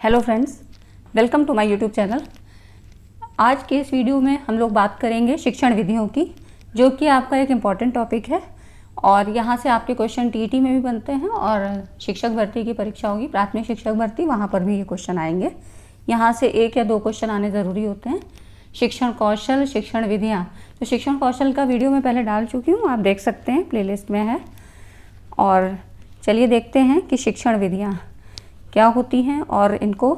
Hello friends, welcome to my YouTube channel. आज के इस वीडियो में हम लोग बात करेंगे शिक्षण विधियों की, जो कि आपका एक इम्पॉर्टेंट टॉपिक है और यहाँ से आपके क्वेश्चन टीईटी में भी बनते हैं और शिक्षक भर्ती की परीक्षा होगी, प्राथमिक शिक्षक भर्ती, वहाँ पर भी ये क्वेश्चन आएंगे। यहाँ से 1 या 2 क्वेश्चन आने ज़रूरी होते हैं। शिक्षण कौशल, शिक्षण विधियाँ, तो शिक्षण कौशल का वीडियो मैं पहले डाल चुकी हूँ, आप देख सकते हैं, प्लेलिस्ट में है। और चलिए देखते हैं कि शिक्षण विधियाँ क्या होती हैं और इनको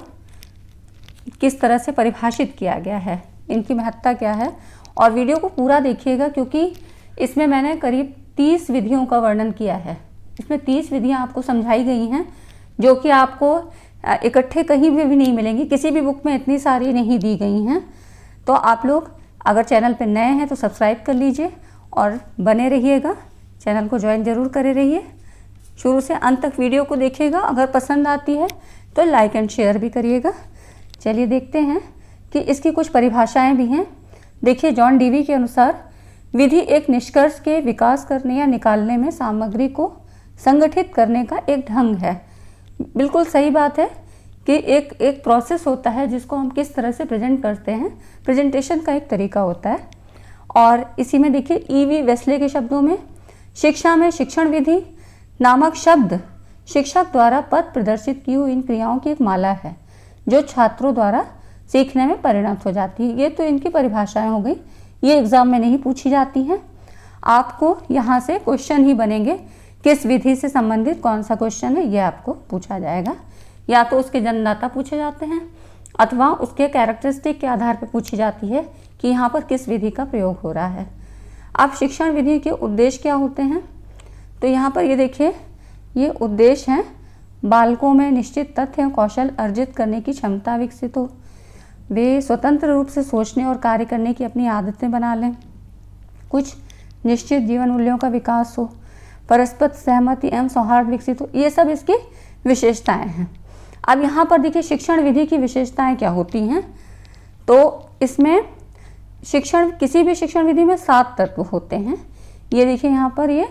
किस तरह से परिभाषित किया गया है, इनकी महत्ता क्या है। और वीडियो को पूरा देखिएगा क्योंकि इसमें मैंने करीब 30 विधियों का वर्णन किया है। इसमें 30 विधियाँ आपको समझाई गई हैं जो कि आपको इकट्ठे कहीं भी नहीं मिलेंगी, किसी भी बुक में इतनी सारी नहीं दी गई हैं। तो आप लोग अगर चैनल पर नए हैं तो सब्सक्राइब कर लीजिए और बने रहिएगा, चैनल को ज्वाइन ज़रूर करे रहिए, शुरू से अंत तक वीडियो को देखिएगा। अगर पसंद आती है तो लाइक एंड शेयर भी करिएगा। चलिए देखते हैं कि इसकी कुछ परिभाषाएं भी हैं। देखिए, जॉन डीवी के अनुसार विधि एक निष्कर्ष के विकास करने या निकालने में सामग्री को संगठित करने का एक ढंग है। बिल्कुल सही बात है कि एक प्रोसेस होता है जिसको हम किस तरह से प्रेजेंट करते हैं, प्रेजेंटेशन का एक तरीका होता है। और इसी में देखिए ईवी वेस्ले के शब्दों में शिक्षा में शिक्षण विधि नामक शब्द शिक्षक द्वारा पथ प्रदर्शित की हुई इन क्रियाओं की एक माला है जो छात्रों द्वारा सीखने में परिणत हो जाती है। ये तो इनकी परिभाषाएं हो गई, ये एग्जाम में नहीं पूछी जाती हैं। आपको यहाँ से क्वेश्चन ही बनेंगे, किस विधि से संबंधित कौन सा क्वेश्चन है ये आपको पूछा जाएगा। या तो उसके जन्मदाता पूछे जाते हैं अथवा उसके कैरेक्टरिस्टिक के आधार पर पूछी जाती है कि यहाँ पर किस विधि का प्रयोग हो रहा है। अब शिक्षण विधि के उद्देश्य क्या होते हैं, तो यहाँ पर ये देखिए, ये उद्देश्य हैं बालकों में निश्चित तथ्य एवं कौशल अर्जित करने की क्षमता विकसित हो, वे स्वतंत्र रूप से सोचने और कार्य करने की अपनी आदतें बना लें, कुछ निश्चित जीवन मूल्यों का विकास हो, परस्पर सहमति एवं सौहार्द विकसित हो। ये सब इसकी विशेषताएं हैं। अब यहाँ पर देखिए शिक्षण विधि की विशेषताएं क्या होती हैं, तो इसमें किसी भी शिक्षण विधि में 7 तत्व होते हैं। ये देखिए यहाँ पर ये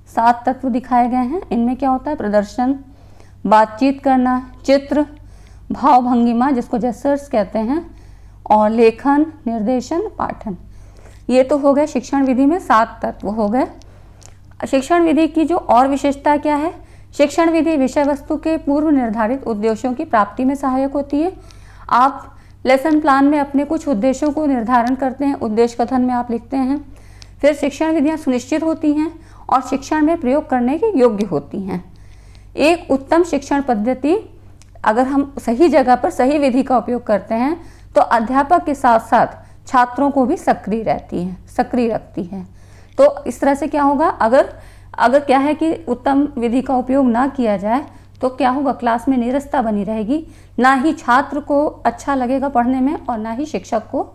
7 तत्व दिखाए गए हैं। इनमें क्या होता है, प्रदर्शन, बातचीत करना, चित्र, भाव भंगिमा जिसको जेस्चर्स कहते हैं, और लेखन, निर्देशन, पाठन। ये तो हो गए शिक्षण विधि में 7 तत्व हो गए। शिक्षण विधि की जो और विशेषता क्या है, शिक्षण विधि विषय वस्तु के पूर्व निर्धारित उद्देश्यों की प्राप्ति में सहायक होती है। आप लेसन प्लान में अपने कुछ उद्देश्यों को निर्धारण करते हैं, उद्देश्य कथन में आप लिखते हैं। फिर शिक्षण विधियाँ सुनिश्चित होती हैं और शिक्षण में प्रयोग करने के योग्य होती हैं। एक उत्तम शिक्षण पद्धति अगर हम सही जगह पर सही विधि का उपयोग करते हैं तो अध्यापक के साथ साथ छात्रों को भी सक्रिय रखती है। तो इस तरह से क्या होगा, अगर क्या है कि उत्तम विधि का उपयोग ना किया जाए तो क्या होगा, क्लास में नीरसता बनी रहेगी, ना ही छात्र को अच्छा लगेगा पढ़ने में और ना ही शिक्षक को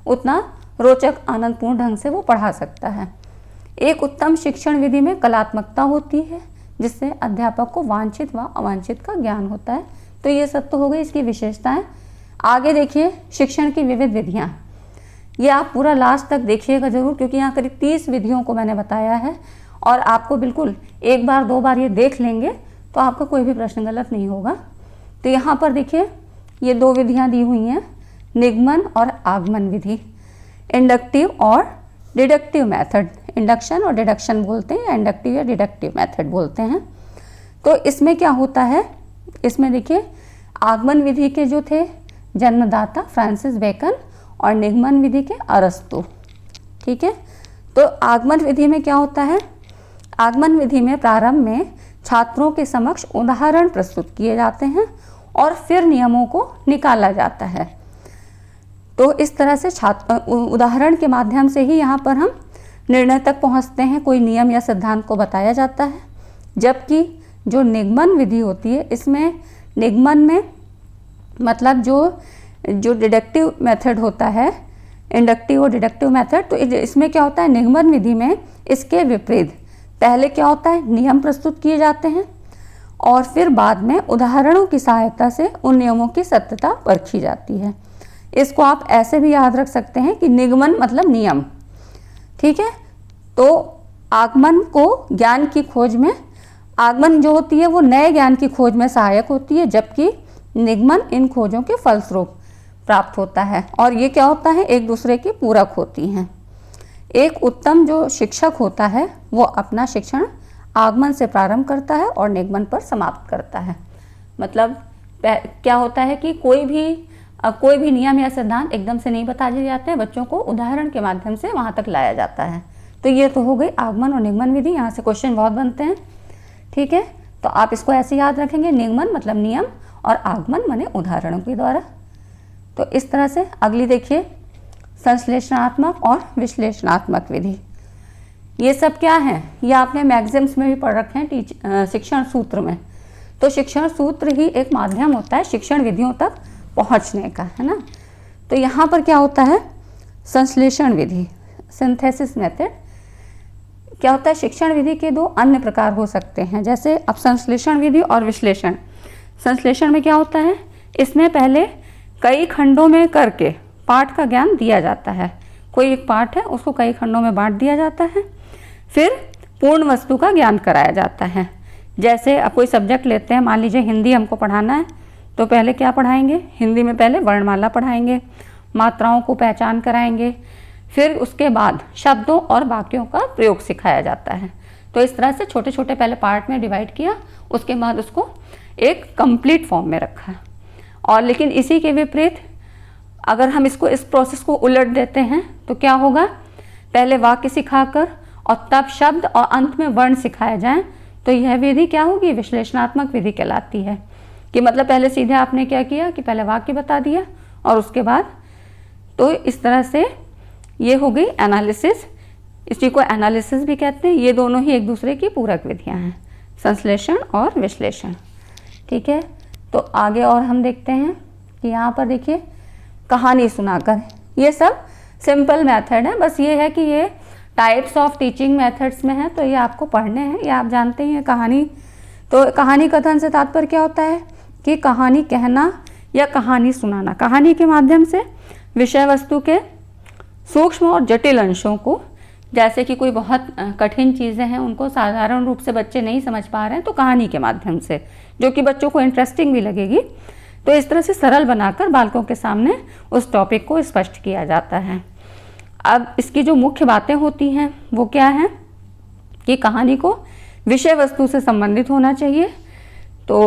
उतना रोचक आनंदपूर्ण ढंग से वो पढ़ा सकता है। एक उत्तम शिक्षण विधि में कलात्मकता होती है जिससे अध्यापक को वांछित व अवांछित का ज्ञान होता है। तो ये सब तो हो गई इसकी विशेषताएं। आगे देखिए शिक्षण की विविध विधियां, ये आप पूरा लास्ट तक देखिएगा जरूर क्योंकि यहाँ करीब 30 विधियों को मैंने बताया है और आपको बिल्कुल 1 बार 2 बार ये देख लेंगे तो आपका कोई भी प्रश्न गलत नहीं होगा। तो यहाँ पर देखिए ये 2 विधियाँ दी हुई हैं, निगमन और आगमन विधि, इंडक्टिव और डिडक्टिव मेथड। इंडक्शन और डिडक्शन बोलते हैं या इंडक्टिव या डिडक्टिव मेथड बोलते हैं। तो इसमें क्या होता है, इसमें देखिए आगमन विधि के जो थे जन्मदाता फ्रांसिस बेकन और निगमन विधि के अरस्तु। ठीक है, तो आगमन विधि में क्या होता है, आगमन विधि में प्रारंभ में छात्रों के समक्ष उदाहरण प्रस्तुत किए जाते हैं और फिर नियमों को निकाला जाता है। तो इस तरह से उदाहरण के माध्यम से ही यहाँ पर हम निर्णय तक पहुँचते हैं, कोई नियम या सिद्धांत को बताया जाता है। जबकि जो निगमन विधि होती है, इसमें निगमन में मतलब जो डिडक्टिव मेथड होता है, इंडक्टिव और डिडक्टिव मेथड, तो इसमें क्या होता है, निगमन विधि में इसके विपरीत पहले क्या होता है, नियम प्रस्तुत किए जाते हैं और फिर बाद में उदाहरणों की सहायता से उन नियमों की सत्यता परखी जाती है। इसको आप ऐसे भी याद रख सकते हैं कि निगमन मतलब नियम। ठीक है, तो आगमन को ज्ञान की खोज में, आगमन जो होती है वो नए ज्ञान की खोज में सहायक होती है, जबकि निगमन इन खोजों के फलस्वरूप प्राप्त होता है। और ये क्या होता है, एक दूसरे की पूरक होती हैं। एक उत्तम जो शिक्षक होता है वो अपना शिक्षण आगमन से प्रारंभ करता है और निगमन पर समाप्त करता है। मतलब क्या होता है कि कोई भी नियम या सिद्धांत एकदम से नहीं बता दिए जाते हैं, बच्चों को उदाहरण के माध्यम से वहाँ तक लाया जाता है। तो ये तो हो गई आगमन और निगमन विधि। यहाँ से क्वेश्चन बहुत बनते हैं, ठीक है। तो आप इसको ऐसे याद रखेंगे, निगमन मतलब नियम और आगमन माने उदाहरणों के द्वारा। तो इस तरह से अगली देखिए, संश्लेषणात्मक और विश्लेषणात्मक विधि। ये सब क्या है, ये आपने मैगजीम्स में भी पढ़ रखे हैं शिक्षण सूत्र में। तो शिक्षण सूत्र ही एक माध्यम होता है शिक्षण विधियों तक पहुंचने का, है ना। तो यहाँ पर क्या होता है, संश्लेषण विधि, सिंथेसिस मेथड। क्या होता है, शिक्षण विधि के दो अन्य प्रकार हो सकते हैं, जैसे अब संश्लेषण विधि और विश्लेषण। संश्लेषण में क्या होता है, इसमें पहले कई खंडों में करके पाठ का ज्ञान दिया जाता है। कोई एक पाठ है उसको कई खंडों में बांट दिया जाता है, फिर पूर्ण वस्तु का ज्ञान कराया जाता है। जैसे अब कोई सब्जेक्ट लेते हैं, मान लीजिए हिंदी हमको पढ़ाना है, तो पहले क्या पढ़ाएंगे, हिंदी में पहले वर्णमाला पढ़ाएंगे, मात्राओं को पहचान कराएंगे, फिर उसके बाद शब्दों और वाक्यों का प्रयोग सिखाया जाता है। तो इस तरह से छोटे छोटे पहले पार्ट में डिवाइड किया, उसके बाद उसको एक कंप्लीट फॉर्म में रखा। और लेकिन इसी के विपरीत अगर हम इस प्रोसेस को उलट देते हैं तो क्या होगा, पहले वाक्य सिखाकर और तब शब्द और अंत में वर्ण सिखाया जाए, तो यह विधि क्या होगी, विश्लेषणात्मक विधि कहलाती है। कि मतलब पहले सीधे आपने क्या किया कि पहले वाक्य बता दिया और उसके बाद, तो इस तरह से ये हो गई एनालिसिस। इसी को एनालिसिस भी कहते हैं। ये दोनों ही एक दूसरे की पूरक विधियां हैं, संश्लेषण और विश्लेषण, ठीक है। तो आगे और हम देखते हैं कि यहाँ पर देखिए, कहानी सुनाकर। ये सब सिंपल मेथड है, बस ये है कि ये टाइप्स ऑफ टीचिंग मेथड्स में है, तो ये आपको पढ़ने हैं, ये आप जानते हैं। कहानी, तो कहानी कथन से तात्पर्य क्या होता है कि कहानी कहना या कहानी सुनाना। कहानी के माध्यम से विषय वस्तु के सूक्ष्म और जटिल अंशों को, जैसे कि कोई बहुत कठिन चीज़ें हैं उनको साधारण रूप से बच्चे नहीं समझ पा रहे हैं, तो कहानी के माध्यम से, जो कि बच्चों को इंटरेस्टिंग भी लगेगी, तो इस तरह से सरल बनाकर बालकों के सामने उस टॉपिक को स्पष्ट किया जाता है। अब इसकी जो मुख्य बातें होती हैं वो क्या है कि कहानी को विषय वस्तु से संबंधित होना चाहिए। तो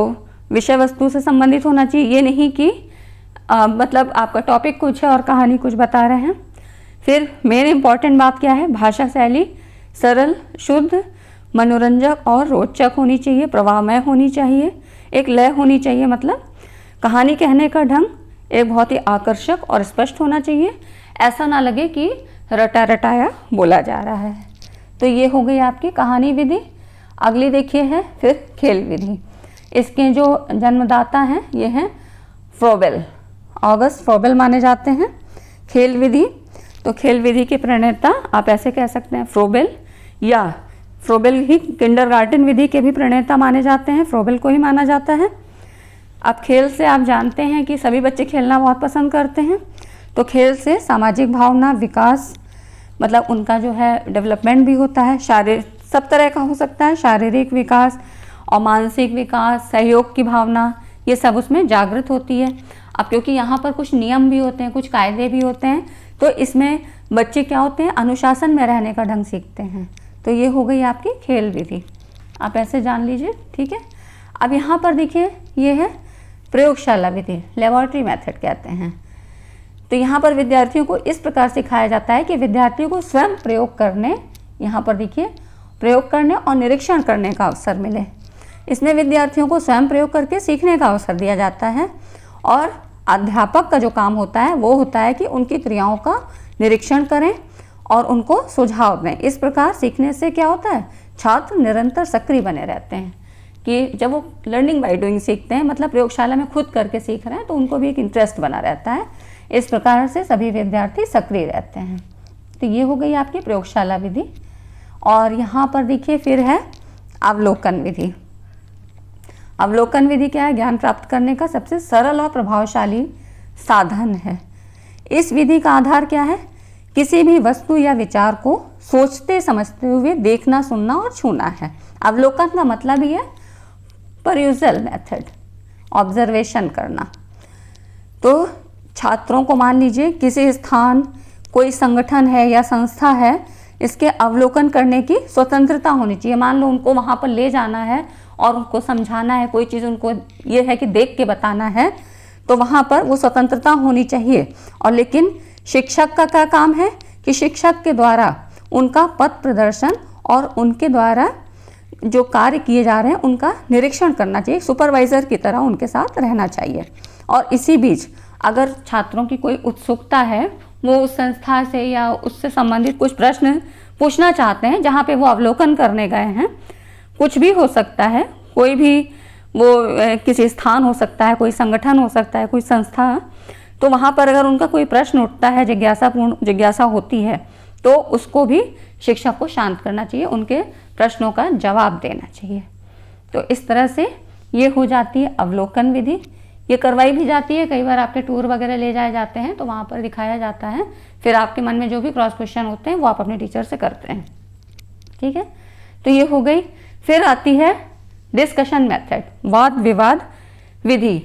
विषय वस्तु से संबंधित होना चाहिए, ये नहीं कि मतलब आपका टॉपिक कुछ है और कहानी कुछ बता रहे हैं। फिर मेन इम्पॉर्टेंट बात क्या है, भाषा शैली सरल, शुद्ध, मनोरंजक और रोचक होनी चाहिए, प्रवाहमय होनी चाहिए, एक लय होनी चाहिए। मतलब कहानी कहने का ढंग एक बहुत ही आकर्षक और स्पष्ट होना चाहिए, ऐसा ना लगे कि रटा रटाया बोला जा रहा है। तो ये हो गई आपकी कहानी विधि। अगली देखिए है फिर खेल विधि। इसके जो जन्मदाता हैं ये हैं फ्रोबेल, ऑगस्ट फ्रोबेल माने जाते हैं। खेल विधि, तो खेल विधि के प्रणेता आप ऐसे कह सकते हैं फ्रोबेल, या फ्रोबेल ही किंडरगार्टन विधि के भी प्रणेता माने जाते हैं, फ्रोबेल को ही माना जाता है। अब खेल से आप जानते हैं कि सभी बच्चे खेलना बहुत पसंद करते हैं, तो खेल से सामाजिक भावना विकास, मतलब उनका जो है डेवलपमेंट भी होता है, शारीरिक सब तरह का हो सकता है, शारीरिक विकास और मानसिक विकास, सहयोग की भावना, ये सब उसमें जागृत होती है। अब क्योंकि यहाँ पर कुछ नियम भी होते हैं, कुछ कायदे भी होते हैं, तो इसमें बच्चे क्या होते हैं, अनुशासन में रहने का ढंग सीखते हैं। तो ये हो गई आपकी खेल विधि, आप ऐसे जान लीजिए, ठीक है। अब यहाँ पर देखिए ये है प्रयोगशाला विधि, लेबोरेटरी मेथड कहते हैं। तो यहाँ पर विद्यार्थियों को इस प्रकार सिखाया जाता है कि विद्यार्थियों को स्वयं प्रयोग करने, यहाँ पर देखिए प्रयोग करने और निरीक्षण करने का अवसर मिले। इसमें विद्यार्थियों को स्वयं प्रयोग करके सीखने का अवसर दिया जाता है, और अध्यापक का जो काम होता है वो होता है कि उनकी क्रियाओं का निरीक्षण करें और उनको सुझाव दें। इस प्रकार सीखने से क्या होता है, छात्र निरंतर सक्रिय बने रहते हैं। कि जब वो लर्निंग बाय डूइंग सीखते हैं, मतलब प्रयोगशाला में खुद करके सीख रहे हैं, तो उनको भी एक इंटरेस्ट बना रहता है। इस प्रकार से सभी विद्यार्थी सक्रिय रहते हैं। तो ये हो गई आपकी प्रयोगशाला विधि। और यहाँ पर देखिए फिर है अवलोकन विधि। अवलोकन विधि क्या है, ज्ञान प्राप्त करने का सबसे सरल और प्रभावशाली साधन है। इस विधि का आधार क्या है, किसी भी वस्तु या विचार को सोचते समझते हुए देखना, सुनना और छूना है। अवलोकन का मतलब ही है परयूजल मेथड, ऑब्जर्वेशन करना। तो छात्रों को मान लीजिए किसी स्थान, कोई संगठन है या संस्था है, इसके अवलोकन करने की स्वतंत्रता होनी चाहिए। मान लो उनको वहाँ पर ले जाना है और उनको समझाना है, कोई चीज़ उनको ये है कि देख के बताना है, तो वहाँ पर वो स्वतंत्रता होनी चाहिए। और लेकिन शिक्षक का क्या काम है कि शिक्षक के द्वारा उनका पथ प्रदर्शन और उनके द्वारा जो कार्य किए जा रहे हैं उनका निरीक्षण करना चाहिए, सुपरवाइज़र की तरह उनके साथ रहना चाहिए। और इसी बीच अगर छात्रों की कोई उत्सुकता है, वो उस संस्था से या उससे संबंधित कुछ प्रश्न पूछना चाहते हैं जहाँ पे वो अवलोकन करने गए हैं, कुछ भी हो सकता है, कोई भी वो किसी स्थान हो सकता है, कोई संगठन हो सकता है, कोई संस्था, तो वहाँ पर अगर उनका कोई प्रश्न उठता है, जिज्ञासा होती है, तो उसको भी शिक्षक को शांत करना चाहिए, उनके प्रश्नों का जवाब देना चाहिए। तो इस तरह से ये हो जाती है अवलोकन विधि। ये करवाई भी जाती है, कई बार आपके टूर वगैरह ले जाए जाते हैं तो वहाँ पर दिखाया जाता है, फिर आपके मन में जो भी क्रॉस क्वेश्चन होते हैं वो आप अपने टीचर से करते हैं। ठीक है, तो ये हो गई। फिर आती है डिस्कशन मेथड, वाद विवाद विधि।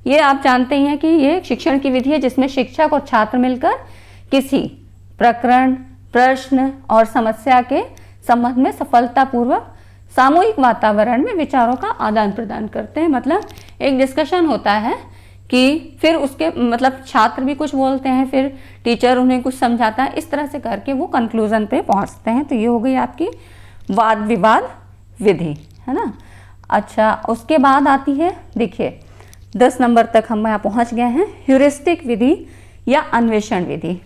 ये आप जानते ही हैं कि ये शिक्षण की विधि है जिसमें शिक्षक और छात्र मिलकर किसी प्रकरण, प्रश्न और समस्या के संबंध में सफलतापूर्वक सामूहिक वातावरण में विचारों का आदान प्रदान करते हैं। मतलब एक डिस्कशन होता है कि फिर उसके मतलब छात्र भी कुछ बोलते हैं, फिर टीचर उन्हें कुछ समझाता है, इस तरह से करके वो कंक्लूजन पे पहुंचते हैं। तो ये हो गई आपकी वाद विवाद विधि, है ना। अच्छा, उसके बाद आती है, देखिए 10 नंबर तक हम यहाँ पहुँच गए हैं, ह्यूरिस्टिक विधि या अन्वेषण विधि।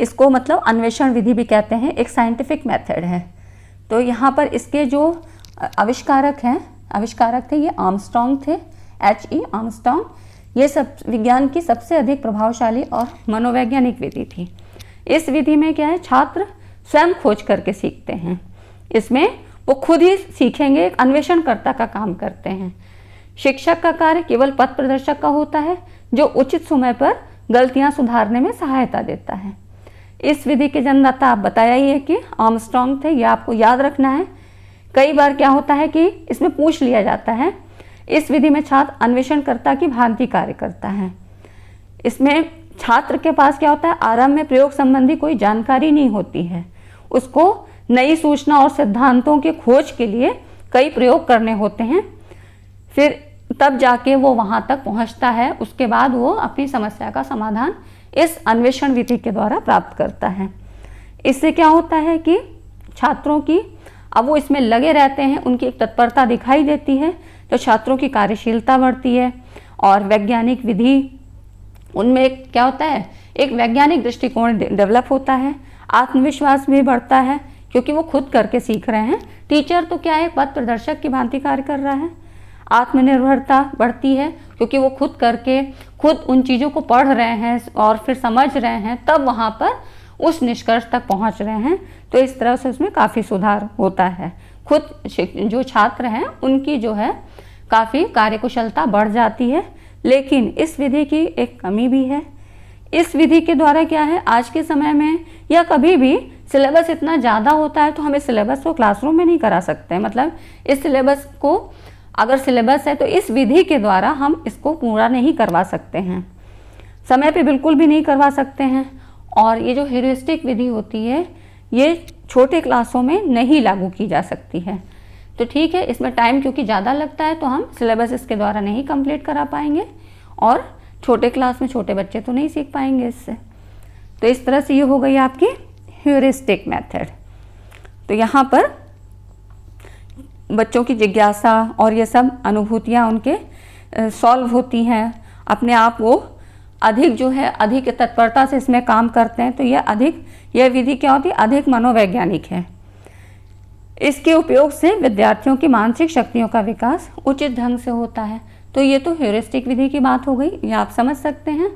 इसको मतलब अन्वेषण विधि भी कहते हैं, एक साइंटिफिक मेथड है। तो यहाँ पर इसके जो आविष्कारक थे ये आर्मस्ट्रॉन्ग थे, H.E. आर्मस्ट्रॉन्ग। ये सब विज्ञान की सबसे अधिक प्रभावशाली और मनोवैज्ञानिक विधि थी। इस विधि में क्या है, छात्र स्वयं खोज करके सीखते हैं। इसमें वो खुद ही सीखेंगे, एक अन्वेषणकर्ता का काम करते हैं। शिक्षक का कार्य केवल पथ प्रदर्शक का होता है जो उचित समय पर गलतियां सुधारने में सहायता देता है। इस विधि के जन्मदाता आप बताया ही है कि आर्मस्ट्रॉन्ग थे, यह आपको याद रखना है। कई बार क्या होता है कि इसमें पूछ लिया जाता है, इस विधि में छात्र अन्वेषणकर्ता की भांति कार्य करता है। इसमें छात्र के पास क्या होता है, आरंभ में प्रयोग संबंधी कोई जानकारी नहीं होती है, उसको नई सूचना और सिद्धांतों की खोज के लिए कई प्रयोग करने होते हैं, फिर तब जाके वो वहाँ तक पहुँचता है। उसके बाद वो अपनी समस्या का समाधान इस अन्वेषण विधि के द्वारा प्राप्त करता है। इससे क्या होता है कि छात्रों की, अब वो इसमें लगे रहते हैं, उनकी एक तत्परता दिखाई देती है, तो छात्रों की कार्यशीलता बढ़ती है और वैज्ञानिक विधि उनमें क्या होता है, एक वैज्ञानिक दृष्टिकोण डेवलप होता है। आत्मविश्वास भी बढ़ता है क्योंकि वो खुद करके सीख रहे हैं। टीचर तो क्या है, पथ प्रदर्शक की भांति कार्य कर रहा है। आत्मनिर्भरता बढ़ती है क्योंकि वो खुद करके खुद उन चीज़ों को पढ़ रहे हैं और फिर समझ रहे हैं, तब वहाँ पर उस निष्कर्ष तक पहुँच रहे हैं। तो इस तरह से उसमें काफ़ी सुधार होता है। खुद जो छात्र हैं उनकी जो है काफ़ी कार्यकुशलता बढ़ जाती है। लेकिन इस विधि की एक कमी भी है। इस विधि के द्वारा क्या है, आज के समय में या कभी भी सिलेबस इतना ज़्यादा होता है तो हम इस सिलेबस को क्लासरूम में नहीं करा सकते। मतलब इस सिलेबस को, अगर सिलेबस है तो इस विधि के द्वारा हम इसको पूरा नहीं करवा सकते हैं, समय पे बिल्कुल भी नहीं करवा सकते हैं। और ये जो ह्यूरिस्टिक विधि होती है ये छोटे क्लासों में नहीं लागू की जा सकती है। तो ठीक है, इसमें टाइम क्योंकि ज़्यादा लगता है तो हम सिलेबस इसके द्वारा नहीं कंप्लीट करा पाएंगे और छोटे क्लास में छोटे बच्चे तो नहीं सीख पाएंगे इससे। तो इस तरह से ये हो गई आपकी ह्यूरिस्टिक मेथड। तो यहाँ पर बच्चों की जिज्ञासा और ये सब अनुभूतियाँ उनके सॉल्व होती हैं, अपने आप वो अधिक जो है अधिक तत्परता से इसमें काम करते हैं। तो यह विधि क्या होती है, अधिक मनोवैज्ञानिक है। इसके उपयोग से विद्यार्थियों की मानसिक शक्तियों का विकास उचित ढंग से होता है। तो ये तो ह्यूरिस्टिक विधि की बात हो गई, ये आप समझ सकते हैं।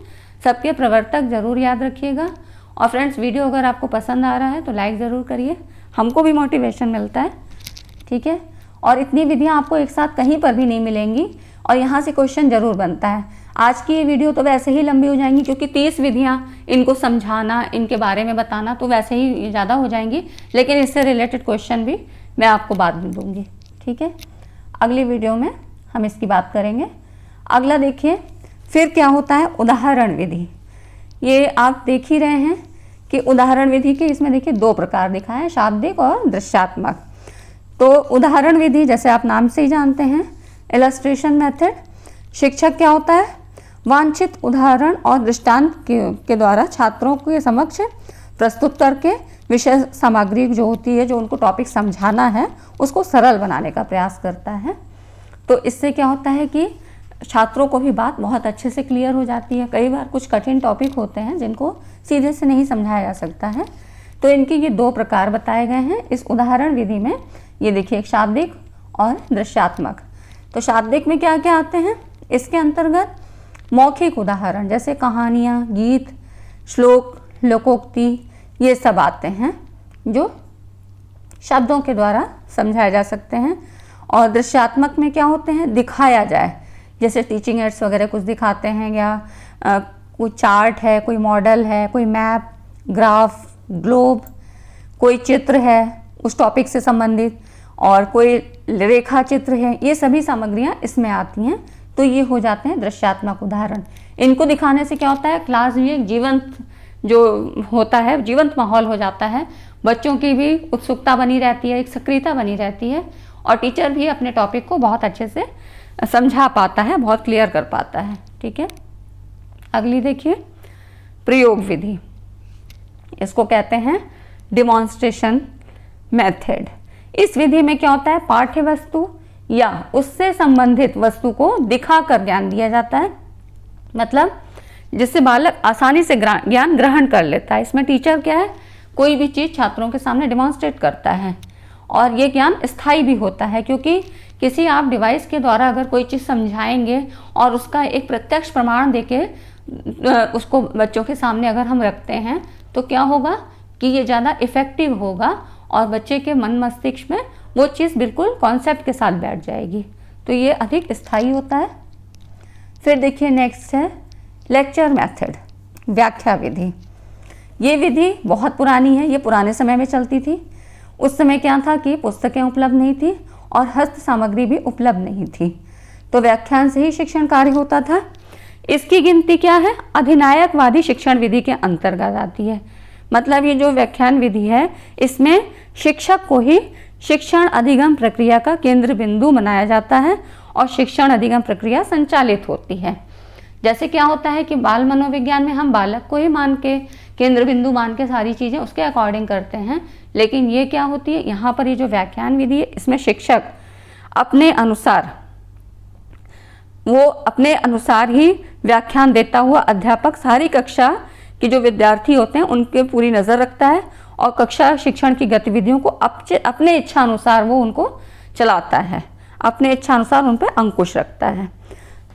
सबके प्रवर्तक ज़रूर याद रखिएगा। और फ्रेंड्स, वीडियो अगर आपको पसंद आ रहा है तो लाइक ज़रूर करिए, हमको भी मोटिवेशन मिलता है। ठीक है, और इतनी विधियाँ आपको एक साथ कहीं पर भी नहीं मिलेंगी और यहाँ से क्वेश्चन ज़रूर बनता है। आज की ये वीडियो तो वैसे ही लंबी हो जाएंगी क्योंकि 30 विधियाँ, इनको समझाना, इनके बारे में बताना तो वैसे ही ज़्यादा हो जाएंगी, लेकिन इससे रिलेटेड क्वेश्चन भी मैं आपको बाद में दूँगी। ठीक है, अगली वीडियो में हम इसकी बात करेंगे। अगला देखिए, फिर क्या होता है, उदाहरण विधि। ये आप देख ही रहे हैं कि उदाहरण विधि के इसमें देखिए 2 प्रकार दिखाए हैं, शाब्दिक और दृश्यात्मक। तो उदाहरण विधि जैसे आप नाम से ही जानते हैं, इलस्ट्रेशन मेथड। शिक्षक क्या होता है, वांछित उदाहरण और दृष्टांत के द्वारा छात्रों के समक्ष प्रस्तुत करके विषय सामग्री जो होती है, जो उनको टॉपिक समझाना है, उसको सरल बनाने का प्रयास करता है। तो इससे क्या होता है कि छात्रों को भी बात बहुत अच्छे से क्लियर हो जाती है। कई बार कुछ कठिन टॉपिक होते हैं जिनको सीधे से नहीं समझाया जा सकता है। तो इनके ये 2 प्रकार बताए गए हैं इस उदाहरण विधि में। ये देखिए, एक शाब्दिक और दृश्यात्मक। तो शाब्दिक में क्या क्या आते हैं, इसके अंतर्गत मौखिक उदाहरण जैसे कहानियाँ, गीत, श्लोक, लोकोक्ति, ये सब आते हैं जो शब्दों के द्वारा समझाए जा सकते हैं। और दृश्यात्मक में क्या होते हैं, दिखाया जाए, जैसे टीचिंग एड्स वगैरह कुछ दिखाते हैं, या कोई चार्ट है, कोई मॉडल है, कोई मैप, ग्राफ, ग्लोब, कोई चित्र है उस टॉपिक से संबंधित, और कोई रेखा चित्र है, ये सभी सामग्रियाँ इसमें आती हैं। तो ये हो जाते हैं दृश्यात्मक उदाहरण। इनको दिखाने से क्या होता है, क्लास में एक जीवंत जो होता है, जीवंत माहौल हो जाता है, बच्चों की भी उत्सुकता बनी रहती है, एक सक्रियता बनी रहती है, और टीचर भी अपने टॉपिक को बहुत अच्छे से समझा पाता है, बहुत क्लियर कर पाता है। ठीक है, अगली देखिए, प्रयोग विधि। इसको कहते हैं डिमॉन्स्ट्रेशन मेथड। इस विधि में क्या होता है, पाठ्य वस्तु या उससे संबंधित वस्तु को दिखाकर ज्ञान दिया जाता है, मतलब जिससे बालक आसानी से ज्ञान ग्रहण कर लेता है। इसमें टीचर क्या है, कोई भी चीज़ छात्रों के सामने डिमॉन्स्ट्रेट करता है, और ये ज्ञान स्थायी भी होता है, क्योंकि किसी आप डिवाइस के द्वारा अगर कोई चीज़ समझाएंगे और उसका एक प्रत्यक्ष प्रमाण देके उसको बच्चों के सामने अगर हम रखते हैं, तो क्या होगा कि ये ज़्यादा इफ़ेक्टिव होगा और बच्चे के मन मस्तिष्क में वो चीज़ बिल्कुल कॉन्सेप्ट के साथ बैठ जाएगी। तो ये अधिक स्थायी होता है। फिर देखिए, नेक्स्ट है लेक्चर मेथड, व्याख्या विधि। ये विधि बहुत पुरानी है, ये पुराने समय में चलती थी। उस समय क्या था कि पुस्तकें उपलब्ध नहीं थी और हस्त सामग्री भी उपलब्ध नहीं थी, तो व्याख्यान से ही शिक्षण कार्य होता था। इसकी गिनती क्या है, अधिनायकवादी शिक्षण विधि के अंतर्गत आती है। मतलब ये जो व्याख्यान विधि है, इसमें शिक्षक को ही शिक्षण अधिगम प्रक्रिया का केंद्र बिंदु बनाया जाता है और शिक्षण अधिगम प्रक्रिया संचालित होती है। जैसे क्या होता है कि बाल मनोविज्ञान में हम बालक को ही मान के, केंद्र बिंदु मान के सारी चीज़ें उसके अकॉर्डिंग करते हैं, लेकिन ये क्या होती है, यहाँ पर ये जो व्याख्यान विधि है, इसमें शिक्षक अपने अनुसार ही व्याख्यान देता हुआ अध्यापक सारी कक्षा की जो विद्यार्थी होते हैं उनके पूरी नज़र रखता है और कक्षा शिक्षण की गतिविधियों को अपने इच्छा अनुसार वो उनको चलाता है, अपने इच्छा अनुसार उन पर अंकुश रखता है।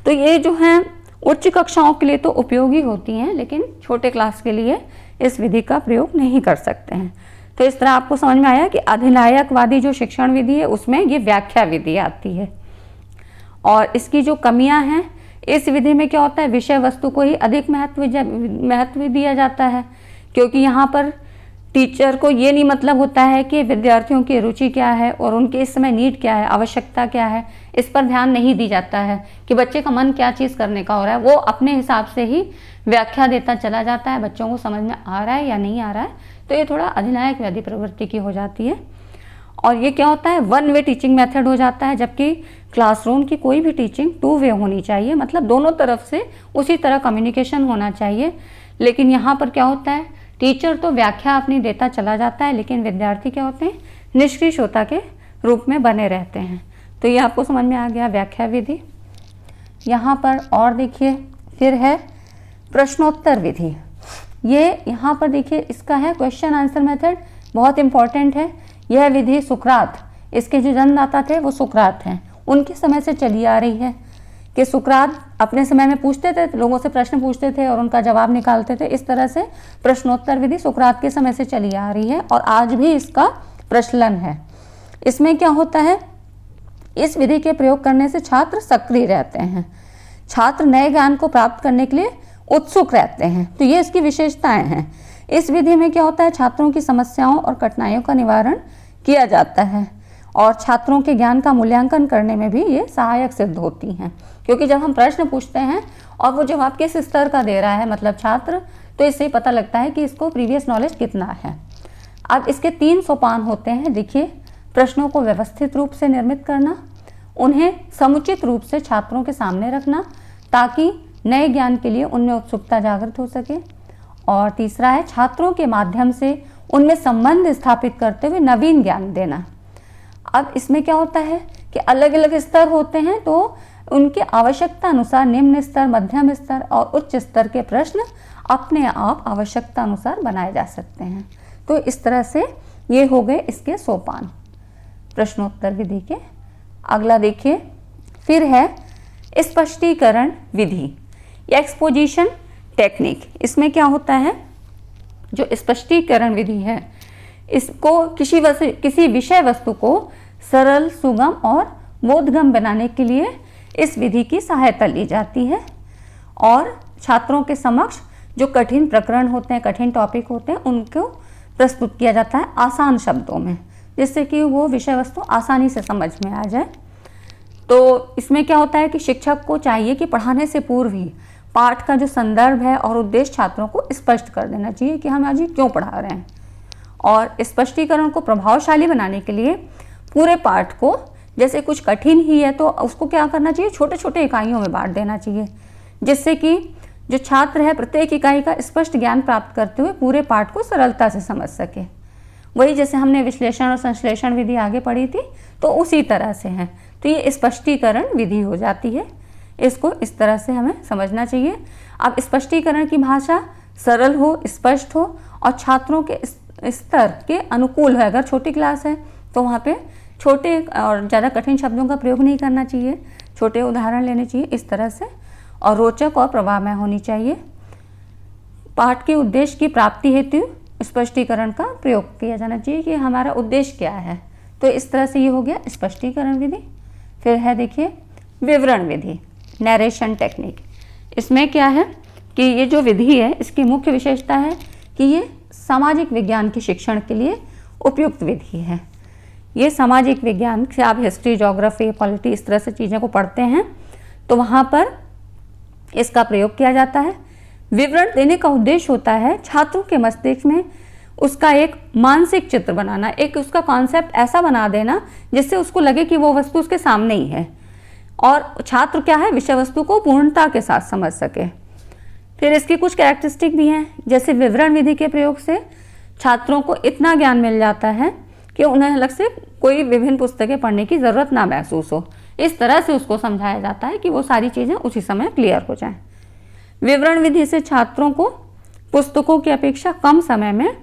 तो ये जो है उच्च कक्षाओं के लिए तो उपयोगी होती हैं, लेकिन छोटे क्लास के लिए इस विधि का प्रयोग नहीं कर सकते हैं। तो इस तरह आपको समझ में आया कि अधिनायकवादी जो शिक्षण विधि है उसमें ये व्याख्या विधि आती है। और इसकी जो कमियां हैं, इस विधि में क्या होता है, विषय वस्तु को ही अधिक महत्व दिया जाता है, क्योंकि यहाँ पर टीचर को ये नहीं मतलब होता है कि विद्यार्थियों की रुचि क्या है और उनके इस समय नीड क्या है, आवश्यकता क्या है, इस पर ध्यान नहीं दी जाता है कि बच्चे का मन क्या चीज़ करने का हो रहा है। वो अपने हिसाब से ही व्याख्या देता चला जाता है, बच्चों को समझ में आ रहा है या नहीं आ रहा है। तो ये थोड़ा अधिनायकवादी प्रवृत्ति की हो जाती है। और ये क्या होता है, 1 वे टीचिंग मेथड हो जाता है, जबकि क्लासरूम की कोई भी टीचिंग 2 वे होनी चाहिए, मतलब दोनों तरफ से उसी तरह कम्युनिकेशन होना चाहिए। लेकिन यहाँ पर क्या होता है, टीचर तो व्याख्या अपनी देता चला जाता है, लेकिन विद्यार्थी क्या होते हैं, निष्क्रिय श्रोता के रूप में बने रहते हैं। तो ये आपको समझ में आ गया व्याख्या विधि। यहाँ पर और देखिए, फिर है प्रश्नोत्तर विधि। ये यहाँ पर देखिए, इसका है क्वेश्चन आंसर मेथड, बहुत इंपॉर्टेंट है। यह विधि सुकरात, इसके जो जन्मदाता थे वो सुकरात हैं, उनके समय से चली आ रही है कि सुकरात अपने समय में पूछते थे, लोगों से प्रश्न पूछते थे और उनका जवाब निकालते थे। इस तरह से प्रश्नोत्तर विधि सुकरात के समय से चली आ रही है और आज भी इसका प्रचलन है। इसमें क्या होता है, इस विधि के प्रयोग करने से छात्र सक्रिय रहते हैं, छात्र नए ज्ञान को प्राप्त करने के लिए उत्सुक रहते हैं। तो ये इसकी विशेषताएं हैं। इस विधि में क्या होता है, छात्रों की समस्याओं और कठिनाइयों का निवारण किया जाता है और छात्रों के ज्ञान का मूल्यांकन करने में भी ये सहायक सिद्ध होती हैं, क्योंकि जब हम प्रश्न पूछते हैं और वो जवाब किस स्तर का दे रहा है मतलब छात्र, तो इससे पता लगता है कि इसको प्रीवियस नॉलेज कितना है। अब इसके 3 सोपान होते हैं। देखिए, प्रश्नों को व्यवस्थित रूप से निर्मित करना, उन्हें समुचित रूप से छात्रों के सामने रखना ताकि नए ज्ञान के लिए उनमें उत्सुकता जागृत हो सके, और तीसरा है छात्रों के माध्यम से उनमें संबंध स्थापित करते हुए नवीन ज्ञान देना। अब इसमें क्या होता है कि अलग अलग स्तर होते हैं, तो उनके आवश्यकता अनुसार निम्न स्तर, मध्यम स्तर और उच्च स्तर के प्रश्न अपने आप आवश्यकता अनुसार बनाए जा सकते हैं। तो इस तरह से ये हो गए इसके सोपान प्रश्नोत्तर विधि के। अगला देखिए, फिर है स्पष्टीकरण विधि या एक्सपोजिशन टेक्निक। इसमें क्या होता है, जो स्पष्टीकरण विधि है इसको किसी विषय वस्तु को सरल, सुगम और बोधगम्य बनाने के लिए इस विधि की सहायता ली जाती है, और छात्रों के समक्ष जो कठिन प्रकरण होते हैं, कठिन टॉपिक होते हैं, उनको प्रस्तुत किया जाता है आसान शब्दों में, जिससे कि वो विषय वस्तु आसानी से समझ में आ जाए। तो इसमें क्या होता है कि शिक्षक को चाहिए कि पढ़ाने से पूर्व ही पाठ का जो संदर्भ है और उद्देश्य छात्रों को स्पष्ट कर देना चाहिए कि हम आज ये क्यों पढ़ा रहे हैं। और स्पष्टीकरण को प्रभावशाली बनाने के लिए पूरे पाठ को, जैसे कुछ कठिन ही है तो उसको क्या करना चाहिए, छोटे छोटे इकाइयों में बांट देना चाहिए, जिससे कि जो छात्र है प्रत्येक इकाई का स्पष्ट ज्ञान प्राप्त करते हुए पूरे पाठ को सरलता से समझ सके। वही जैसे हमने विश्लेषण और संश्लेषण विधि आगे पढ़ी थी, तो उसी तरह से है। तो ये स्पष्टीकरण विधि हो जाती है। इसको इस तरह से हमें समझना चाहिए। अब स्पष्टीकरण की भाषा सरल हो, स्पष्ट हो और छात्रों के स्तर के अनुकूल है। अगर छोटी क्लास है तो वहाँ पे छोटे और ज़्यादा कठिन शब्दों का प्रयोग नहीं करना चाहिए, छोटे उदाहरण लेने चाहिए इस तरह से, और रोचक और प्रभावमय होनी चाहिए। पाठ के उद्देश्य की प्राप्ति हेतु स्पष्टीकरण का प्रयोग किया जाना चाहिए कि हमारा उद्देश्य क्या है। तो इस तरह से ये हो गया स्पष्टीकरण विधि। फिर है देखिए विवरण विधि, नरेशन टेक्निक। इसमें क्या है कि ये जो विधि है इसकी मुख्य विशेषता है कि ये सामाजिक विज्ञान के शिक्षण के लिए उपयुक्त विधि है। ये सामाजिक विज्ञान से आप हिस्ट्री, ज्योग्राफी, पॉलिटी इस तरह से चीज़ों को पढ़ते हैं तो वहाँ पर इसका प्रयोग किया जाता है। विवरण देने का उद्देश्य होता है छात्रों के मस्तिष्क में उसका एक मानसिक चित्र बनाना, एक उसका कॉन्सेप्ट ऐसा बना देना जिससे उसको लगे कि वो वस्तु उसके सामने ही है और छात्र क्या है विषय वस्तु को पूर्णता के साथ समझ सके। फिर इसकी कुछ कैरेक्टरिस्टिक भी हैं, जैसे विवरण विधि के प्रयोग से छात्रों को इतना ज्ञान मिल जाता है कि उन्हें अलग से कोई विभिन्न पुस्तकें पढ़ने की ज़रूरत ना महसूस हो। इस तरह से उसको समझाया जाता है कि वो सारी चीज़ें उसी समय क्लियर हो जाएं। विवरण विधि से छात्रों को पुस्तकों की अपेक्षा कम समय में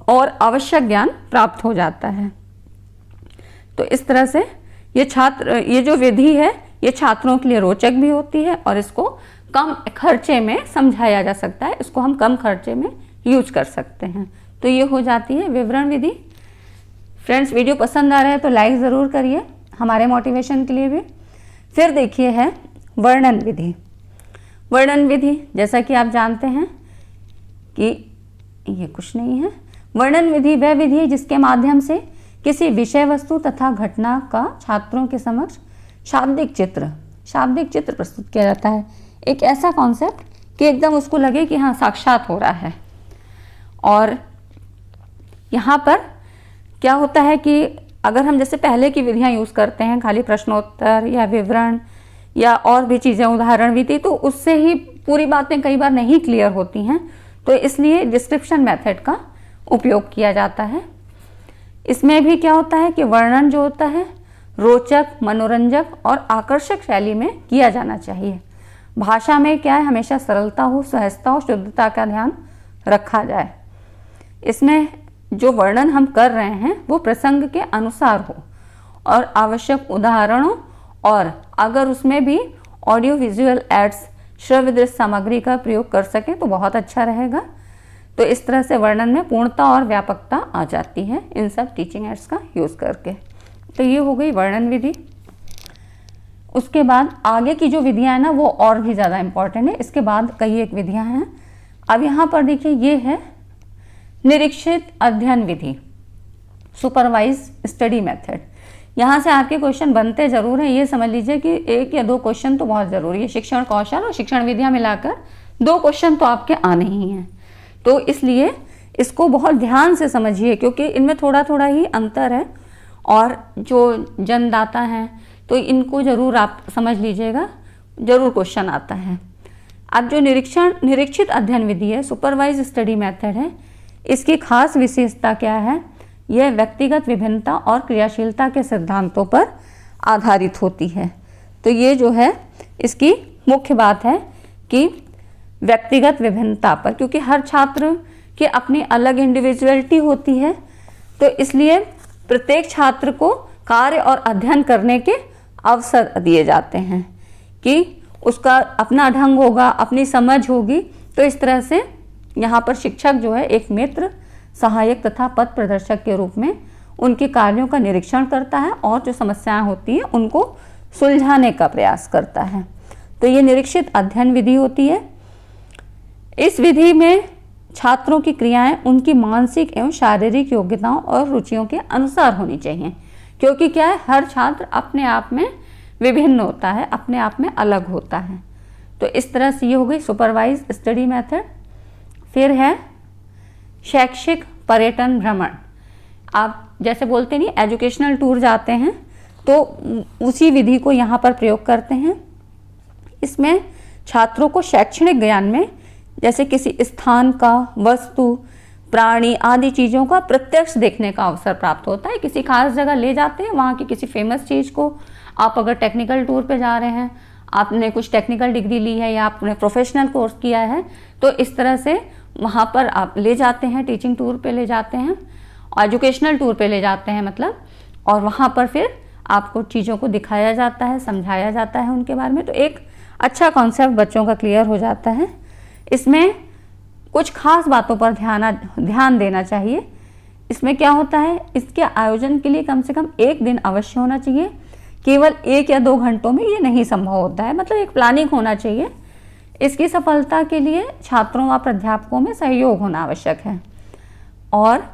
और आवश्यक ज्ञान प्राप्त हो जाता है। तो इस तरह से ये जो विधि है ये छात्रों के लिए रोचक भी होती है और इसको कम खर्चे में समझाया जा सकता है, इसको हम कम खर्चे में यूज कर सकते हैं। तो ये हो जाती है विवरण विधि। फ्रेंड्स, वीडियो पसंद आ रहा है तो लाइक ज़रूर करिए हमारे मोटिवेशन के लिए भी। फिर देखिए है वर्णन विधि। वर्णन विधि जैसा कि आप जानते हैं कि ये कुछ नहीं है। वर्णन विधि वह विधि है जिसके माध्यम से किसी विषय वस्तु तथा घटना का छात्रों के समक्ष शाब्दिक चित्र प्रस्तुत किया जाता है। एक ऐसा कॉन्सेप्ट कि एकदम उसको लगे कि हाँ साक्षात हो रहा है। और यहाँ पर क्या होता है कि अगर हम जैसे पहले की विधियाँ यूज़ करते हैं, खाली प्रश्नोत्तर या विवरण या और भी चीज़ें उदाहरण विधि, तो उससे ही पूरी बातें कई बार नहीं क्लियर होती हैं। तो इसलिए डिस्क्रिप्शन मेथड का उपयोग किया जाता है। इसमें भी क्या होता है कि वर्णन जो होता है रोचक, मनोरंजक और आकर्षक शैली में किया जाना चाहिए। भाषा में क्या है हमेशा सरलता हो, सहजता हो, शुद्धता का ध्यान रखा जाए। इसमें जो वर्णन हम कर रहे हैं वो प्रसंग के अनुसार हो और आवश्यक उदाहरणों और अगर उसमें भी ऑडियो विजुअल एड्स, श्रव्य दृश्य सामग्री का प्रयोग कर सकें तो बहुत अच्छा रहेगा। तो इस तरह से वर्णन में पूर्णता और व्यापकता आ जाती है इन सब टीचिंग एड्स का यूज़ करके। तो ये हो गई वर्णन विधि। उसके बाद आगे की जो विधियाँ हैं ना वो और भी ज़्यादा इम्पॉर्टेंट है। इसके बाद कई एक विधियाँ हैं। अब यहाँ पर देखिए ये है निरीक्षित अध्ययन विधि, सुपरवाइज स्टडी मेथड। यहाँ से आपके क्वेश्चन बनते ज़रूर हैं, ये समझ लीजिए कि 1 या 2 क्वेश्चन तो बहुत ज़रूरी है। शिक्षण कौशल और शिक्षण विधियाँ मिलाकर 2 क्वेश्चन तो आपके आने ही हैं। तो इसलिए इसको बहुत ध्यान से समझिए, क्योंकि इनमें थोड़ा थोड़ा ही अंतर है और जो जन्मदाता हैं तो इनको ज़रूर आप समझ लीजिएगा, ज़रूर क्वेश्चन आता है। अब जो निरीक्षित अध्ययन विधि है, सुपरवाइज स्टडी मेथड है, इसकी खास विशेषता क्या है? यह व्यक्तिगत विभिन्नता और क्रियाशीलता के सिद्धांतों पर आधारित होती है। तो ये जो है इसकी मुख्य बात है कि व्यक्तिगत विभिन्नता पर, क्योंकि हर छात्र की अपनी अलग इंडिविजुअलिटी होती है, तो इसलिए प्रत्येक छात्र को कार्य और अध्ययन करने के अवसर दिए जाते हैं कि उसका अपना ढंग होगा, अपनी समझ होगी। तो इस तरह से यहाँ पर शिक्षक जो है एक मित्र, सहायक तथा पथ प्रदर्शक के रूप में उनके कार्यों का निरीक्षण करता है और जो समस्याएं होती हैं उनको सुलझाने का प्रयास करता है। तो ये निरीक्षित अध्ययन विधि होती है। इस विधि में छात्रों की क्रियाएं उनकी मानसिक एवं शारीरिक योग्यताओं और रुचियों के अनुसार होनी चाहिए, क्योंकि क्या है, हर छात्र अपने आप में विभिन्न होता है, अपने आप में अलग होता है। तो इस तरह से ये हो गई सुपरवाइज स्टडी मेथड। फिर है शैक्षिक पर्यटन भ्रमण। आप जैसे बोलते नहीं, एजुकेशनल टूर जाते हैं, तो उसी विधि को यहाँ पर प्रयोग करते हैं। इसमें छात्रों को शैक्षणिक ज्ञान में जैसे किसी स्थान का, वस्तु, प्राणी आदि चीज़ों का प्रत्यक्ष देखने का अवसर प्राप्त होता है। किसी खास जगह ले जाते हैं, वहाँ की किसी फेमस चीज़ को, आप अगर टेक्निकल टूर पे जा रहे हैं, आपने कुछ टेक्निकल डिग्री ली है या आपने प्रोफेशनल कोर्स किया है, तो इस तरह से वहाँ पर आप ले जाते हैं, टीचिंग टूर पे ले जाते हैं, एजुकेशनल टूर पे ले जाते हैं मतलब, और वहाँ पर फिर आपको चीज़ों को दिखाया जाता है, समझाया जाता है उनके बारे में। तो एक अच्छा कॉन्सेप्ट बच्चों का क्लियर हो जाता है। इसमें कुछ खास बातों पर ध्यान देना चाहिए। इसमें क्या होता है, इसके आयोजन के लिए कम से कम 1 दिन अवश्य होना चाहिए। केवल 1 या 2 घंटों में ये नहीं संभव होता है, मतलब एक प्लानिंग होना चाहिए। इसकी सफलता के लिए छात्रों व प्राध्यापकों में सहयोग होना आवश्यक है। और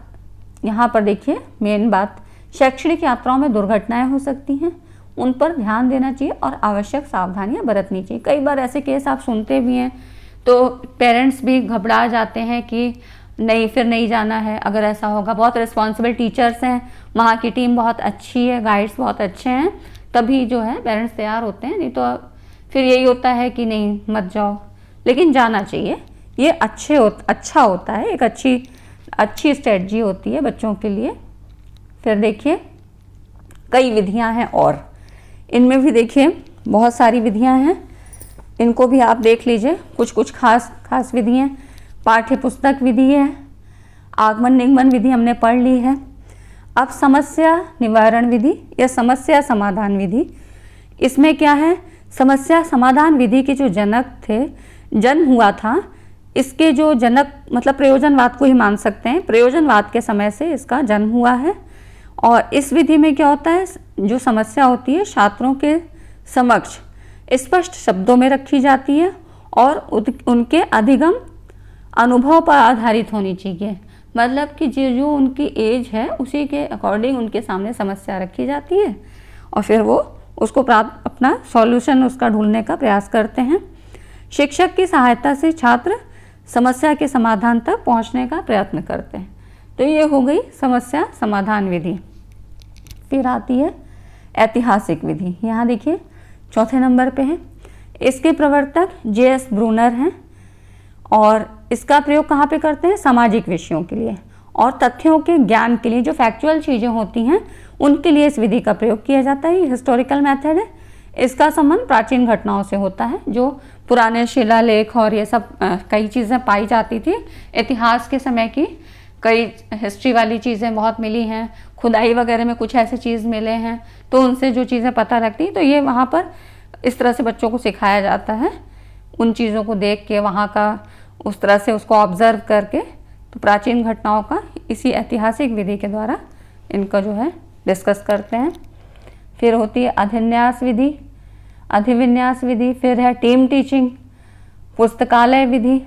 यहाँ पर देखिए मेन बात, शैक्षणिक यात्राओं में दुर्घटनाएं हो सकती हैं, उन पर ध्यान देना चाहिए और आवश्यक सावधानियां बरतनी चाहिए। कई बार ऐसे केस आप सुनते भी हैं, तो पेरेंट्स भी घबरा जाते हैं कि नहीं, फिर नहीं जाना है अगर ऐसा होगा। बहुत रिस्पॉन्सिबल टीचर्स हैं, वहाँ की टीम बहुत अच्छी है, गाइड्स बहुत अच्छे हैं, तभी जो है पेरेंट्स तैयार होते हैं, नहीं तो फिर यही होता है कि नहीं मत जाओ। लेकिन जाना चाहिए, ये अच्छा होता है, एक अच्छी स्ट्रेटजी होती है बच्चों के लिए। फिर देखिए कई विधियां हैं और इनमें भी देखिए बहुत सारी विधियां हैं, इनको भी आप देख लीजिए। कुछ खास विधि हैं। पाठ्य पुस्तक विधि है, आगमन निगमन विधि हमने पढ़ ली है। अब समस्या निवारण विधि या समस्या समाधान विधि, इसमें क्या है, समस्या समाधान विधि के जो जनक थे, जन्म हुआ था, इसके जो जनक मतलब प्रयोजनवाद को ही मान सकते हैं, प्रयोजनवाद के समय से इसका जन्म हुआ है। और इस विधि में क्या होता है, जो समस्या होती है छात्रों के समक्ष स्पष्ट शब्दों में रखी जाती है और उनके अधिगम अनुभव पर आधारित होनी चाहिए। मतलब कि जो उनकी एज है उसी के अकॉर्डिंग उनके सामने समस्या रखी जाती है और फिर वो उसको अपना सॉल्यूशन उसका ढूंढने का प्रयास करते हैं। शिक्षक की सहायता से छात्र समस्या के समाधान तक पहुंचने का प्रयत्न करते हैं। तो ये हो गई समस्या समाधान विधि। फिर आती है ऐतिहासिक विधि। यहाँ देखिए चौथे नंबर पे है। इसके प्रवर्तक J.S. ब्रूनर हैं और इसका प्रयोग कहाँ पे करते हैं, सामाजिक विषयों के लिए और तथ्यों के ज्ञान के लिए, जो फैक्चुअल चीज़ें होती हैं उनके लिए इस विधि का प्रयोग किया जाता है। ये हिस्टोरिकल मेथड है। इसका संबंध प्राचीन घटनाओं से होता है, जो पुराने शिलालेख और ये सब कई चीज़ें पाई जाती थी। इतिहास के समय की कई हिस्ट्री वाली चीज़ें बहुत मिली हैं, खुदाई वगैरह में कुछ ऐसे चीज़ मिले हैं, तो उनसे जो चीज़ें पता लगती, तो ये वहाँ पर इस तरह से बच्चों को सिखाया जाता है। उन चीज़ों को देख के, वहाँ का उस तरह से उसको ऑब्जर्व करके, तो प्राचीन घटनाओं का इसी ऐतिहासिक विधि के द्वारा इनका जो है डिस्कस करते हैं। फिर होती है अधिन्यास विधि, अधिविन्यास विधि। फिर है टीम टीचिंग, पुस्तकालय विधि,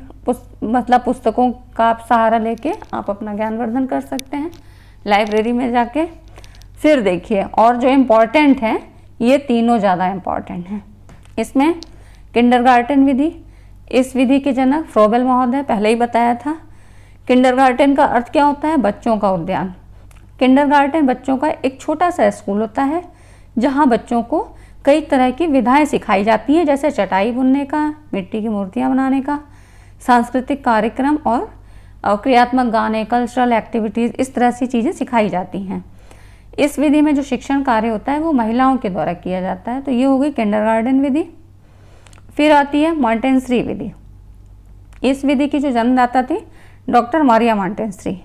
मतलब पुस्तकों का आप सहारा लेके आप अपना ज्ञानवर्धन कर सकते हैं लाइब्रेरी में जाके। फिर देखिए, और जो इम्पॉर्टेंट है, ये तीनों ज़्यादा इम्पॉर्टेंट हैं। इसमें किंडरगार्टन विधि, इस विधि के जनक फ्रोबेल महोदय, पहले ही बताया था। किंडरगार्टन का अर्थ क्या होता है? बच्चों का उद्यान। किंडरगार्टन बच्चों का एक छोटा सा स्कूल होता है जहाँ बच्चों को कई तरह की विधाएं सिखाई जाती हैं, जैसे चटाई बुनने का, मिट्टी की मूर्तियाँ बनाने का, सांस्कृतिक कार्यक्रम और क्रियात्मक गाने, कल्चरल एक्टिविटीज़, इस तरह से चीज़ें सिखाई जाती हैं। इस विधि में जो शिक्षण कार्य होता है वो महिलाओं के द्वारा किया जाता है। तो ये हो गई किंडरगार्टन विधि। फिर आती है मॉन्टेसरी विधि। इस विधि की जो जन्मदाता थी डॉक्टर मारिया मॉन्टेसरी,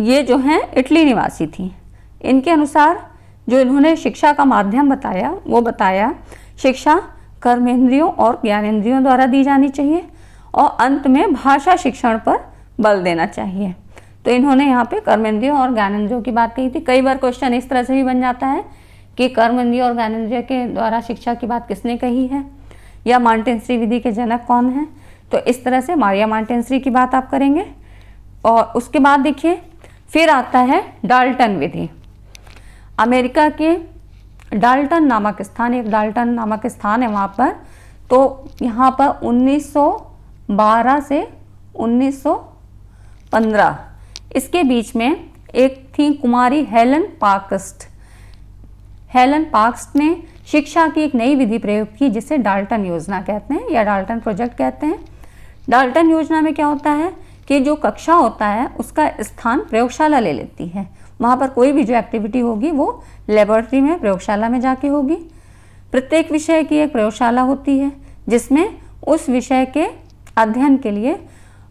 ये जो हैं इटली निवासी थी। इनके अनुसार जो इन्होंने शिक्षा का माध्यम बताया वो बताया शिक्षा कर्मेंद्रियों और ज्ञानेंद्रियों द्वारा दी जानी चाहिए और अंत में भाषा शिक्षण पर बल देना चाहिए। तो इन्होंने यहाँ पे कर्मेंद्रियों और ज्ञानेंद्रियों की बात कही थी। कई बार क्वेश्चन इस तरह से भी बन जाता है कि कर्मेंद्रियों और ज्ञानेंद्रियों के द्वारा शिक्षा की बात किसने कही है, या मॉन्टेसरी विधि के जनक कौन है। तो इस तरह से मारिया मॉन्टेसरी की बात आप करेंगे। और उसके बाद देखिए, फिर आता है डाल्टन विधि। अमेरिका के डाल्टन नामक स्थान, एक डाल्टन नामक स्थान है वहाँ पर। तो यहाँ पर 1912 से 1915 इसके बीच में एक थी कुमारी हेलन पार्क्स्ट। हेलन पार्क्स्ट ने शिक्षा की एक नई विधि प्रयोग की जिसे डाल्टन योजना कहते हैं या डाल्टन प्रोजेक्ट कहते हैं। डाल्टन योजना में क्या होता है कि जो कक्षा होता है उसका स्थान प्रयोगशाला ले लेती है। वहाँ पर कोई भी जो एक्टिविटी होगी वो लेबोरेटरी में, प्रयोगशाला में जाके होगी। प्रत्येक विषय की एक प्रयोगशाला होती है जिसमें उस विषय के अध्ययन के लिए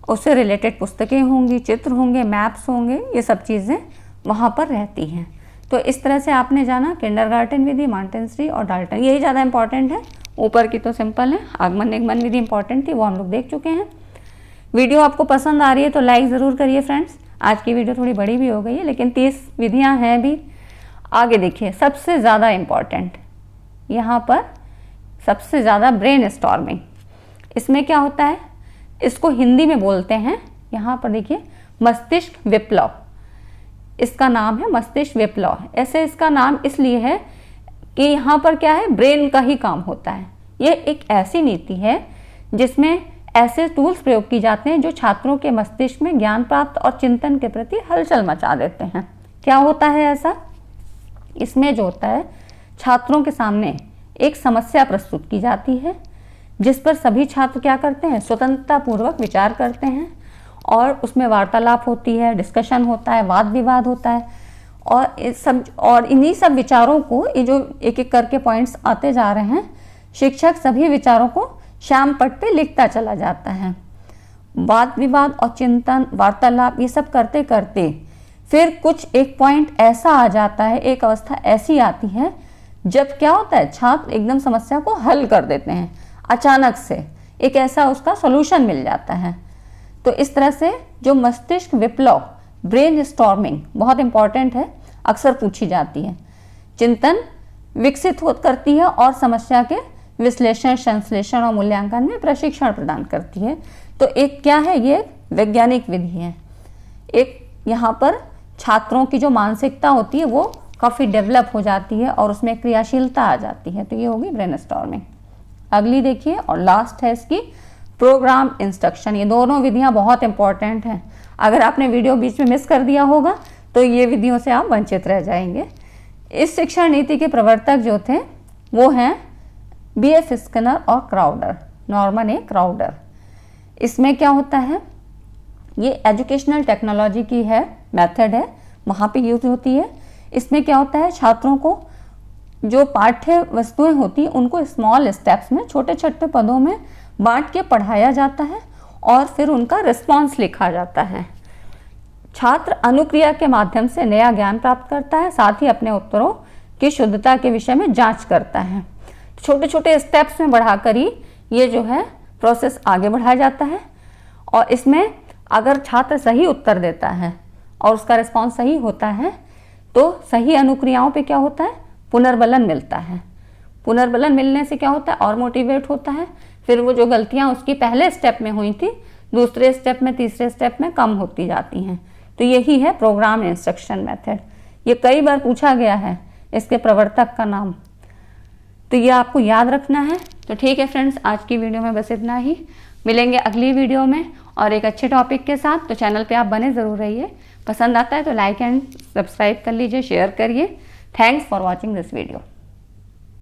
उससे रिलेटेड पुस्तकें होंगी, चित्र होंगे, मैप्स होंगे, ये सब चीज़ें वहाँ पर रहती हैं। तो इस तरह से आपने जाना किंडरगार्टन विधि, मॉन्टेसरी और डाल्टन, यही ज़्यादा इंपॉर्टेंट है। ऊपर की तो सिंपल है। आगमन निगमन विधि इंपॉर्टेंट थी, वो हम लोग देख चुके हैं। वीडियो आपको पसंद आ रही है तो लाइक ज़रूर करिए फ्रेंड्स। आज की वीडियो थोड़ी बड़ी भी हो गई है लेकिन 30 विधियाँ हैं भी। आगे देखिए, सबसे ज़्यादा इम्पॉर्टेंट यहाँ पर सबसे ज़्यादा ब्रेन स्टॉर्मिंग। इसमें क्या होता है, इसको हिंदी में बोलते हैं, यहाँ पर देखिए, मस्तिष्क विप्लव। इसका नाम है मस्तिष्क विप्लव। ऐसे इसका नाम इसलिए है कि यहाँ पर क्या है, ब्रेन का ही काम होता है। ये एक ऐसी नीति है जिसमें ऐसे टूल्स प्रयोग की जाते हैं जो छात्रों के मस्तिष्क में ज्ञान प्राप्त और चिंतन के प्रति हलचल मचा देते हैं। क्या होता है ऐसा, इसमें जो होता है छात्रों के सामने एक समस्या प्रस्तुत की जाती है जिस पर सभी छात्र क्या करते हैं, स्वतंत्रता पूर्वक विचार करते हैं और उसमें वार्तालाप होती है, डिस्कशन होता है, वाद विवाद होता है। और इन्हीं सब विचारों को, ये जो एक एक करके पॉइंट्स आते जा रहे हैं, शिक्षक सभी विचारों को श्याम पट पे लिखता चला जाता है। वाद विवाद और चिंतन, वार्तालाप, ये सब करते करते फिर कुछ एक पॉइंट ऐसा आ जाता है, एक अवस्था ऐसी आती है जब क्या होता है, छात्र एकदम समस्या को हल कर देते हैं। अचानक से एक ऐसा उसका सॉल्यूशन मिल जाता है। तो इस तरह से जो मस्तिष्क विप्लव, ब्रेन स्टॉर्मिंग बहुत इंपॉर्टेंट है, अक्सर पूछी जाती है। चिंतन विकसित करती है और समस्या के विश्लेषण, संश्लेषण और मूल्यांकन में प्रशिक्षण प्रदान करती है। तो एक क्या है, ये वैज्ञानिक विधि है। एक यहाँ पर छात्रों की जो मानसिकता होती है वो काफ़ी डेवलप हो जाती है और उसमें क्रियाशीलता आ जाती है। तो ये होगी ब्रेन स्टॉर्मिंग। अगली देखिए और लास्ट है इसकी प्रोग्राम इंस्ट्रक्शन। ये दोनों विधियाँ बहुत इंपॉर्टेंट हैं। अगर आपने वीडियो बीच में मिस कर दिया होगा तो ये विधियों से आप वंचित रह जाएंगे। इस शिक्षण नीति के प्रवर्तक जो थे वो हैं B.F. स्किनर और क्राउडर, नॉर्मन ए क्राउडर। इसमें क्या होता है, ये एजुकेशनल टेक्नोलॉजी की है, मेथड है, वहाँ पे यूज होती है। इसमें क्या होता है, छात्रों को जो पाठ्य वस्तुएं होती हैं उनको स्मॉल स्टेप्स में, छोटे छोटे पदों में बांट के पढ़ाया जाता है और फिर उनका रिस्पॉन्स लिखा जाता है। छात्र अनुक्रिया के माध्यम से नया ज्ञान प्राप्त करता है, साथ ही अपने उत्तरों की शुद्धता के विषय में जांच करता है। छोटे छोटे स्टेप्स में बढ़ाकर ही ये जो है प्रोसेस आगे बढ़ाया जाता है। और इसमें अगर छात्र सही उत्तर देता है और उसका रिस्पॉन्स सही होता है तो सही अनुक्रियाओं पे क्या होता है, पुनर्बलन मिलता है। पुनर्बलन मिलने से क्या होता है, और मोटिवेट होता है। फिर वो जो गलतियाँ उसकी पहले स्टेप में हुई थी, दूसरे स्टेप में, तीसरे स्टेप में कम होती जाती हैं। तो यही है प्रोग्राम इंस्ट्रक्शन मेथड। ये कई बार पूछा गया है इसके प्रवर्तक का नाम, तो ये आपको याद रखना है। तो ठीक है फ्रेंड्स, आज की वीडियो में बस इतना ही। मिलेंगे अगली वीडियो में और एक अच्छे टॉपिक के साथ। तो चैनल पे आप बने ज़रूर रहिए। पसंद आता है तो लाइक एंड सब्सक्राइब कर लीजिए, शेयर करिए। Thanks for watching this video.